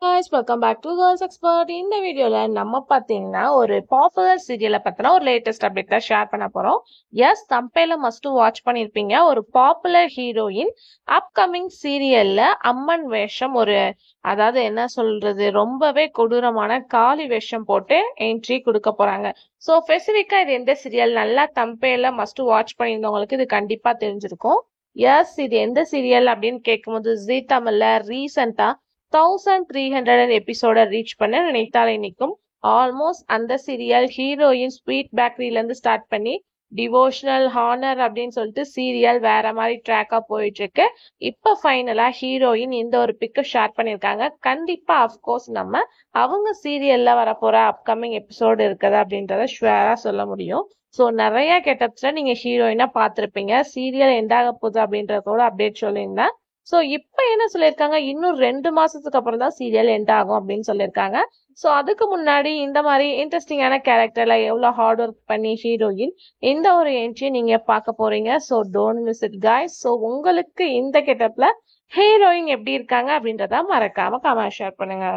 guys, welcome back to Girls Expert. இந்த வீடியோல நம்ம பாத்தீங்கன்னா ஒரு பாப்புலர் சீரியலை பத்தின ஒரு லேட்டஸ்ட் அப்டேட் தான் ஷேர் பண்ண போறோம். எஸ், தம்பையில மஸ்ட் வாட்ச் பண்ணிருப்பீங்க. ஒரு பாப்புலர் ஹீரோயின் அப்கமிங் சீரியல்ல அம்மன் வேஷம் அதாவது என்ன சொல்றது, ரொம்பவே கொடூரமான காளி வேஷம் போட்டு என்ட்ரி கொடுக்க போறாங்க. ஸோ ஸ்பெசிஃபிக்கா இது எந்த சீரியல், நல்லா தம்பையில மஸ்ட் வாட்ச் பண்ணியிருந்தவங்களுக்கு இது கண்டிப்பா தெரிஞ்சிருக்கும். எஸ், இது எந்த சீரியல் அப்படின்னு கேட்கும்போது ஜீ தமிழ்ல ரீசெண்டா 1300 எபிசோட ரீச் பண்ண நினைத்தாலே நிற்கும். ஆல்மோஸ்ட் அந்த சீரியல் ஹீரோயின் ஸ்வீட் பேக்கரியில இருந்து ஸ்டார்ட் பண்ணி டிவோஷனல் ஹானர் அப்படின்னு சொல்லிட்டு சீரியல் வேற மாதிரி ட்ராக்கா போயிட்டு இருக்கு. இப்ப ஃபைனலா ஹீரோயின் இந்த ஒரு பிக்க ஷேர் பண்ணிருக்காங்க. கண்டிப்பா அஃப்கோர்ஸ் நம்ம அவங்க சீரியல்ல வரப்போற அப்கமிங் எபிசோடு இருக்குது அப்படின்றத ஷுவரா சொல்ல முடியும். ஸோ நிறைய கெட்டப்ஸ்ல நீங்க ஹீரோயினா பார்த்துருப்பீங்க. சீரியல் எண்டாக போகுது அப்படின்றதோட அப்டேட் சொல்லியிருந்தேன். ஸோ இப்போ என்ன சொல்லியிருக்காங்க, இன்னும் 2 மாசத்துக்கு அப்புறம் தான் சீரியல் எண்ட் ஆகும் அப்படின்னு சொல்லியிருக்காங்க. ஸோ அதுக்கு முன்னாடி இந்த மாதிரி இன்ட்ரெஸ்டிங்கான கேரக்டர்ல எவ்வளோ ஹார்ட் ஒர்க் பண்ணி ஹீரோயின் இந்த ஒரு என்ட்ரி நீங்க பார்க்க போறீங்க. So don't miss it guys. So உங்களுக்கு இந்த கெட்டப்ல ஹீரோயின் எப்படி இருக்காங்க அப்படின்றத மறக்காம கமெண்ட் ஷேர் பண்ணுங்க.